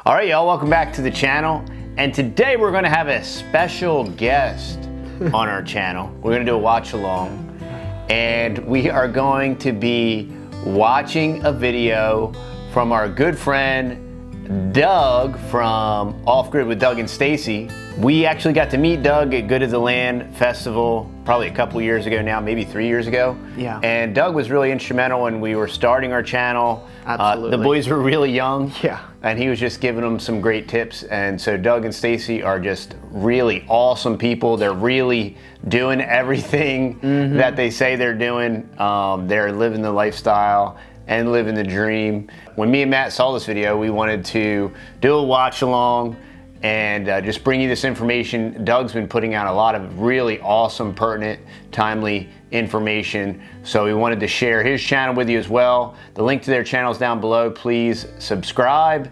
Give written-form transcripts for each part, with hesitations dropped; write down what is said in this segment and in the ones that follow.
All right, y'all, welcome back to the channel. And today we're gonna have a special guest on our channel. We're gonna do a watch along. And we are going to be watching a video from our good friend, Doug from Off Grid with Doug and Stacy. We actually got to meet Doug at Good as the Land Festival probably a couple years ago now, maybe 3 years ago. Yeah. And Doug was really instrumental when we were starting our channel. Absolutely. The boys were really young. Yeah. And he was just giving them some great tips. And so Doug and Stacy are just really awesome people. They're really doing everything that they say they're doing. They're living the lifestyle and living the dream. When me and Matt saw this video, we wanted to do a watch along and just bring you this information. Doug's been putting out a lot of really awesome, pertinent, timely information. So we wanted to share his channel with you as well. The link to their channel is down below. Please subscribe.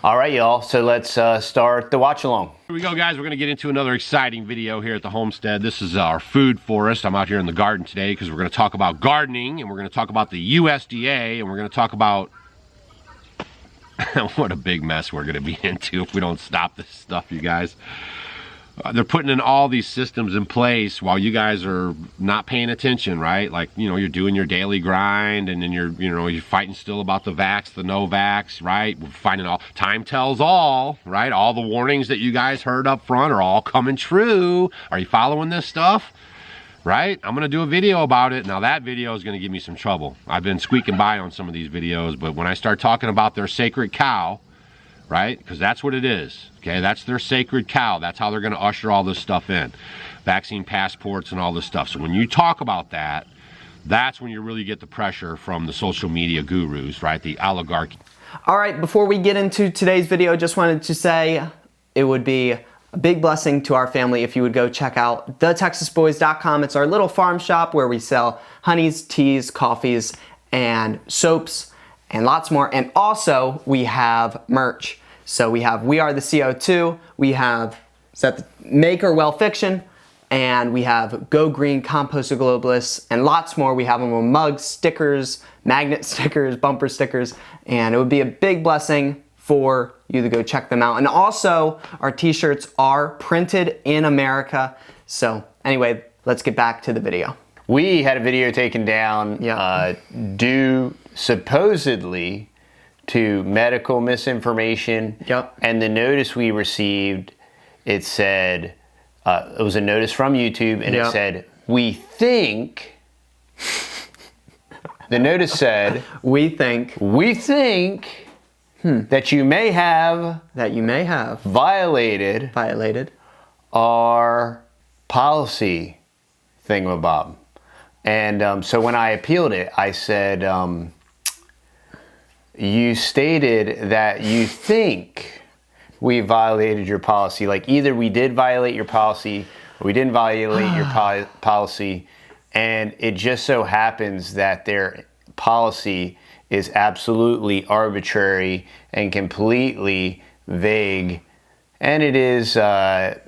All right, y'all, so let's start the watch along. Here we go, guys. We're going to get into another exciting video here at the homestead. This is our food forest. I'm out here in the garden today because we're going to talk about gardening, and we're going to talk about the USDA, and we're going to talk about what a big mess we're going to be into if we don't stop this stuff, you guys. They're putting in all these systems in place while you guys are not paying attention, right? Like, you know, you're doing your daily grind, and then you're fighting still about the vax, the no vax, right? We're finding all, time tells all, right? All the warnings that you guys heard up front are all coming true. Are you following this stuff? Right? I'm going to do a video about it. Now that video is going to give me some trouble. I've been squeaking by on some of these videos, but when I start talking about their sacred cow, right? Because that's what it is. Okay, that's their sacred cow. That's how they're going to usher all this stuff in. Vaccine passports and all this stuff. So when you talk about that, that's when you really get the pressure from the social media gurus, right? The oligarchy. All right, before we get into today's video, just wanted to say it would be a big blessing to our family if you would go check out TheTexasBoys.com. It's our little farm shop where we sell honeys, teas, coffees, and soaps, and lots more. And also, we have merch. So we have We Are the CO2, we have Make or Well Fiction, and we have Go Green, Compost Globalists, and lots more. We have them on mugs, stickers, magnet stickers, bumper stickers, and it would be a big blessing for you to go check them out. And also, our t-shirts are printed in America. So anyway, let's get back to the video. We had a video taken down due supposedly to medical misinformation. Yep. And the notice we received, it said, it was a notice from YouTube, and it said, we think, the notice said, we think that you may have violated our policy thingamabob. And so when I appealed it, I said, you stated that you think we violated your policy. Like either we did violate your policy or we didn't violate your policy. And it just so happens that their policy is absolutely arbitrary and completely vague, and it is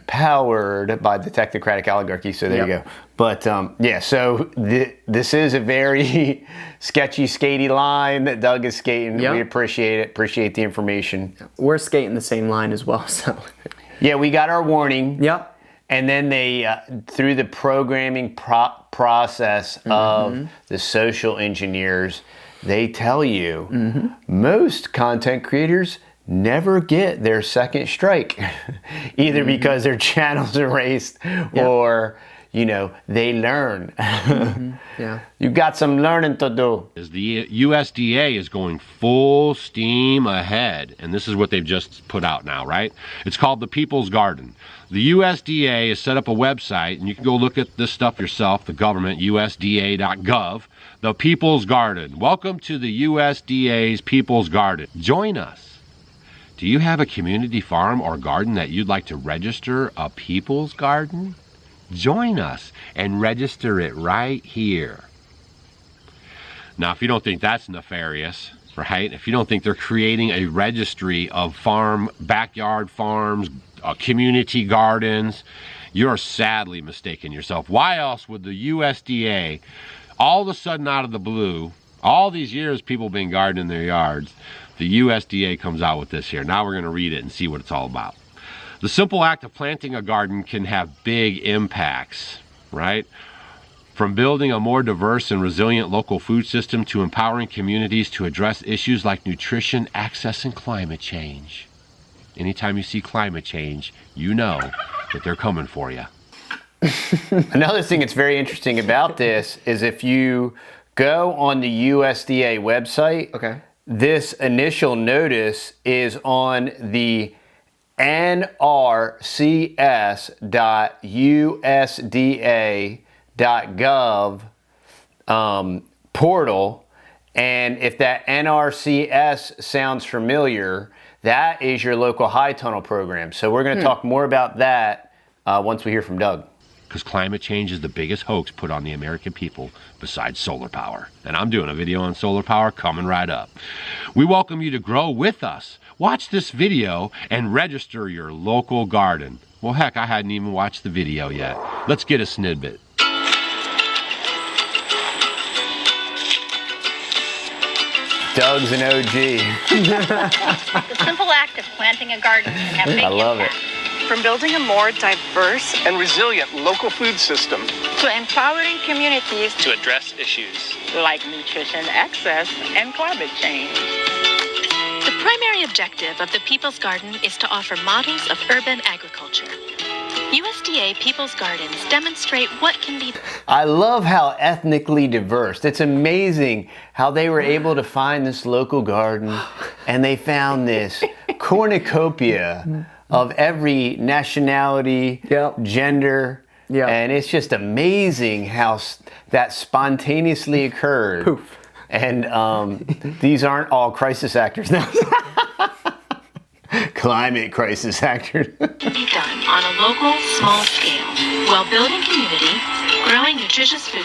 powered by the technocratic oligarchy. So there you go. But yeah, so this is a very sketchy, skatey line that Doug is skating. We appreciate it. Appreciate the information. We're skating the same line as well. So yeah, we got our warning. Yep. And then they, through the programming process of the social engineers, they tell you most content creators never get their second strike, either because their channel's erased or, you know, they learn. You got some learning to do. The USDA is going full steam ahead, and this is what they've just put out now, right? It's called the People's Garden. The USDA has set up a website, and you can go look at this stuff yourself, the government, usda.gov. The People's Garden. Welcome to the USDA's People's Garden. Join us. Do you have a community farm or garden that you'd like to register a People's Garden? Join us and register it right here. Now, if you don't think that's nefarious, right? If you don't think they're creating a registry of backyard farms, community gardens, you're sadly mistaken yourself. Why else would the USDA, all of a sudden out of the blue, all these years people been gardening their yards, The USDA comes out with this here. Now we're going to read it and see what it's all about. The simple act of planting a garden can have big impacts, right? From building a more diverse and resilient local food system to empowering communities to address issues like nutrition, access, and climate change. Anytime you see climate change, you know that they're coming for you. Another thing that's very interesting about this is if you go on the USDA website, Okay. this initial notice is on the NRCS.USDA.gov portal. And if that NRCS sounds familiar, that is your local high tunnel program. So we're going to talk more about that once we hear from Doug. Because climate change is the biggest hoax put on the American people besides solar power. And I'm doing a video on solar power coming right up. We welcome you to grow with us. Watch this video and register your local garden. Well, heck, I hadn't even watched the video yet. Let's get a snippet. Doug's an OG. The simple act of planting a garden can have big I love impact. From building a more diverse and resilient local food system To empowering communities to address issues. like nutrition access and climate change. The primary objective of the People's Garden is to offer models of urban agriculture. USDA People's Gardens demonstrate what can be. I love how ethnically diverse. It's amazing how they were able to find this local garden and they found this cornucopia of every nationality, Yep. gender, Yep. and it's just amazing how that spontaneously occurred. Poof. And these aren't all crisis actors now. Climate crisis actors. Be done on a local, small scale while building community, growing nutritious food,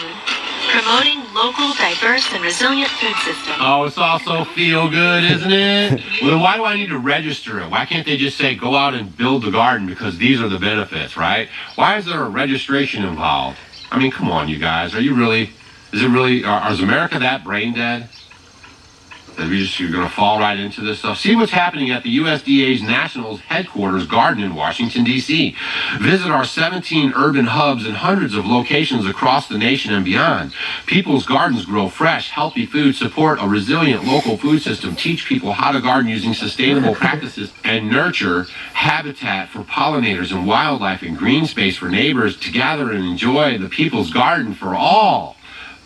promoting local, diverse, and resilient food systems. Oh, it's also feel good, isn't it? Well, then why do I need to register it? Why can't they just say, go out and build the garden because these are the benefits, right? Why is there a registration involved? I mean, come on, you guys. Is America that brain dead? That you're going to fall right into this stuff? See what's happening at the USDA's National Headquarters Garden in Washington, D.C. Visit our 17 urban hubs and hundreds of locations across the nation and beyond. People's Gardens grow fresh, healthy food, support a resilient local food system, teach people how to garden using sustainable practices, and nurture habitat for pollinators and wildlife and green space for neighbors to gather and enjoy the People's Garden for all.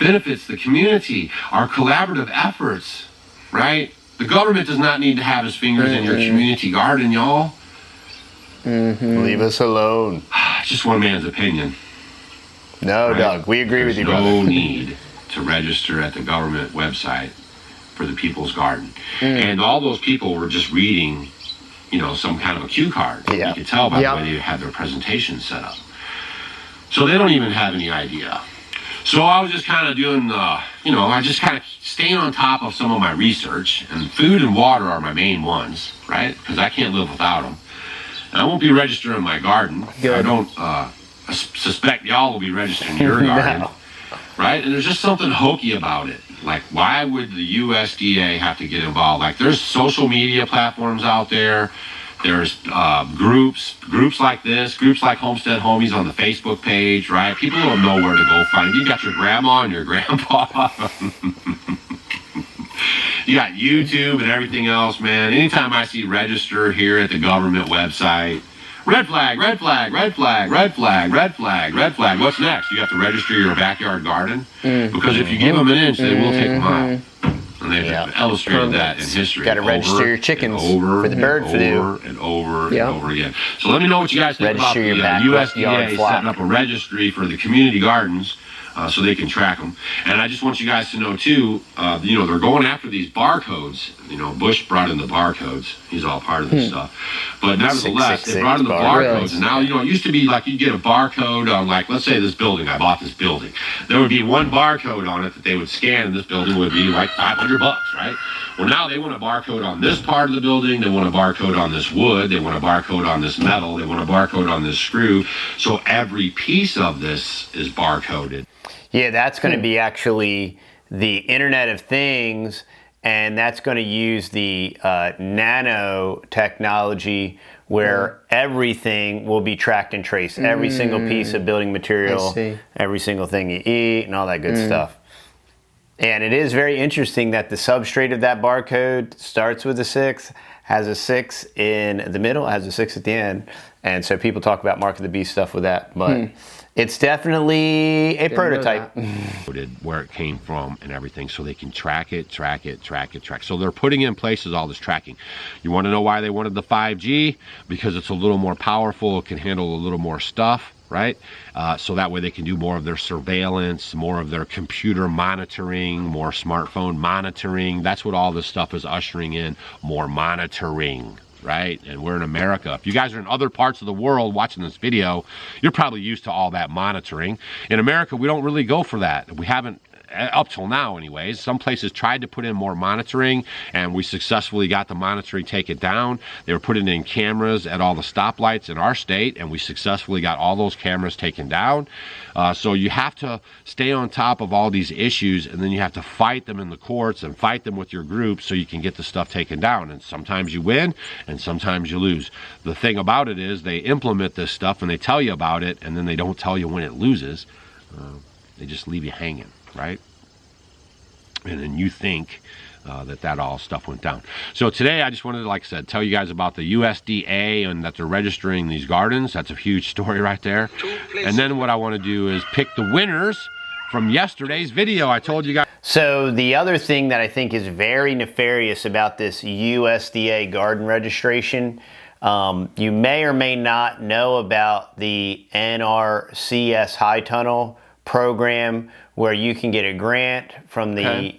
Benefits the community, our collaborative efforts. Right? The government does not need to have his fingers in your community garden, y'all. Leave us alone. It's just one man's opinion. No, Right? Doug, we agree with you, There's brother. no need to register at the government website for the People's Garden. And all those people were just reading, some kind of a cue card. Yeah. You could tell by Yep. the way they had their presentation set up. So they don't even have any idea. So I was just kind of doing, I just kind of staying on top of some of my research, and food and water are my main ones, right? Because I can't live without them. And I won't be registering my garden. Good. I don't suspect y'all will be registering your garden, No. right? And there's just something hokey about it. Like, why would the USDA have to get involved? Like, there's social media platforms out there. There's groups like this, groups like Homestead Homies on the Facebook page, right? People don't know where to go find it. You got your grandma and your grandpa. You got YouTube and everything else, man. Anytime I see register here at the government website, red flag, red flag, red flag, red flag, red flag, red flag. What's next? You have to register your backyard garden? Because if you give them an inch, they will take a mile. And they've illustrated that in history. Gotta register over your chickens and over for the bird and flu. over and over Yeah. and over again. So let me know what you guys think Register your about back the yard USDA flock. setting up a registry for the community gardens so they can track them. And I just want you guys to know too, they're going after these barcodes. Bush brought in the barcodes. He's all part of this stuff. But nevertheless, they 666 brought in the bar. barcodes. And now, it used to be like you'd get a barcode on, like, let's say this building. I bought this building. There would be one barcode on it that they would scan, and this building would be like $500, right? Well, now they want a barcode on this part of the building. They want a barcode on this wood. They want a barcode on this metal. They want a barcode on this screw. So every piece of this is barcoded. Yeah, that's going to be actually the Internet of Things, and that's going to use the nanotechnology where everything will be tracked and traced. Every single piece of building material, every single thing you eat, and all that good stuff. And it is very interesting that the substrate of that barcode starts with a 6, has a 6 in the middle, has a 6 at the end. And so people talk about Mark of the Beast stuff with that, but it's definitely a prototype. Where it came from and everything, so they can track it. So they're putting in places all this tracking. You want to know why they wanted the 5G? Because it's a little more powerful, it can handle a little more stuff, right? So that way they can do more of their surveillance, more of their computer monitoring, more smartphone monitoring. That's what all this stuff is ushering in, more monitoring, right? And we're in America. If you guys are in other parts of the world watching this video, you're probably used to all that monitoring. In America, we don't really go for that. We haven't, up till now anyways. Some places tried to put in more monitoring, and we successfully got the monitoring taken down. They were putting in cameras at all the stoplights in our state, and we successfully got all those cameras taken down. So you have to stay on top of all these issues, and then you have to fight them in the courts and fight them with your group so you can get the stuff taken down. And sometimes you win, and sometimes you lose. The thing about it is they implement this stuff, and they tell you about it, and then they don't tell you when it loses. They just leave you hanging, right? And then you think that all stuff went down. So today I just wanted to, like I said, tell you guys about the USDA and that they're registering these gardens. That's a huge story right there. And then what I want to do is pick the winners from yesterday's video. I told you guys. So the other thing that I think is very nefarious about this USDA garden registration, you may or may not know about the NRCS high tunnel program, where you can get a grant from the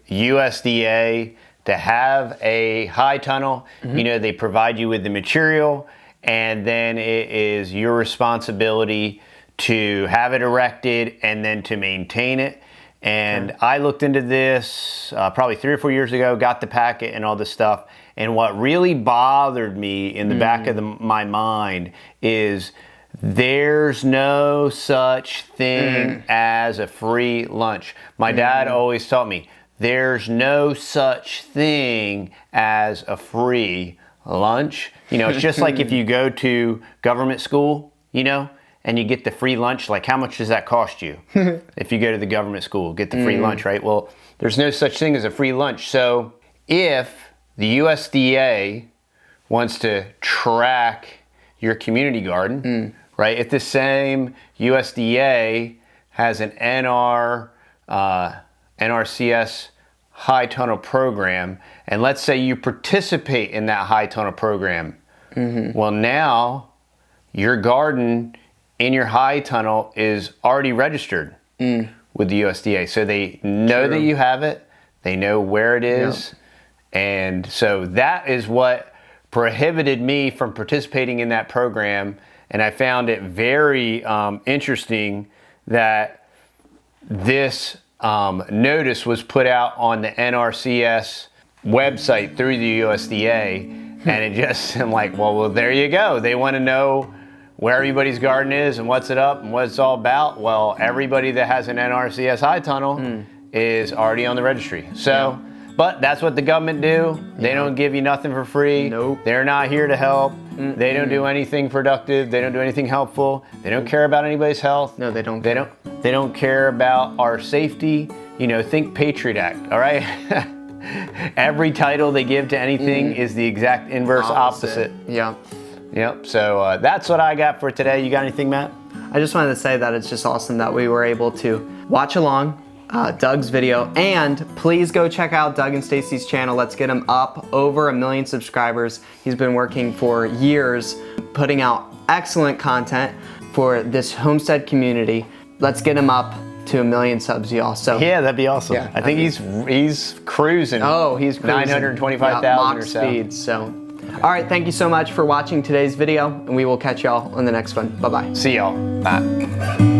USDA to have a high tunnel. You know, they provide you with the material, and then it is your responsibility to have it erected and then to maintain it. And I looked into this probably 3 or 4 years ago, got the packet and all this stuff. And what really bothered me in the back of my mind is there's no such thing as a free lunch. My dad always taught me, there's no such thing as a free lunch. You know, it's just like if you go to government school, you know, and you get the free lunch, like how much does that cost you? If you go to the government school, get the free lunch, right? Well, there's no such thing as a free lunch. So if the USDA wants to track your community garden, right? If the same USDA has an NRCS high tunnel program, and let's say you participate in that high tunnel program, well, now your garden in your high tunnel is already registered with the USDA. So they know that you have it, they know where it is, and so that is what prohibited me from participating in that program. And I found it very interesting that this notice was put out on the NRCS website through the USDA. And it just, I'm like, well, there you go. They want to know where everybody's garden is and what's it up and what it's all about. Well, everybody that has an NRCS high tunnel is already on the registry. So, but that's what the government do. They don't give you nothing for free. Nope. They're not here to help. They don't do anything productive. They don't do anything helpful. They don't care about anybody's health. No, they don't. They don't care about our safety. You know, think Patriot Act, all right? Every title they give to anything is the exact inverse opposite. Yeah. Yep. So that's what I got for today. You got anything, Matt? I just wanted to say that it's just awesome that we were able to watch along Doug's video, and please go check out Doug and Stacy's channel. Let's get him up over 1 million subscribers. He's been working for years, putting out excellent content for this homestead community. Let's get him up to 1 million subs, y'all. So yeah, that'd be awesome. Yeah, I think he's cruising. Oh, he's cruising 925,000 or so. Speed, so. All right, thank you so much for watching today's video, and we will catch y'all on the next one. Bye-bye. See y'all. Bye.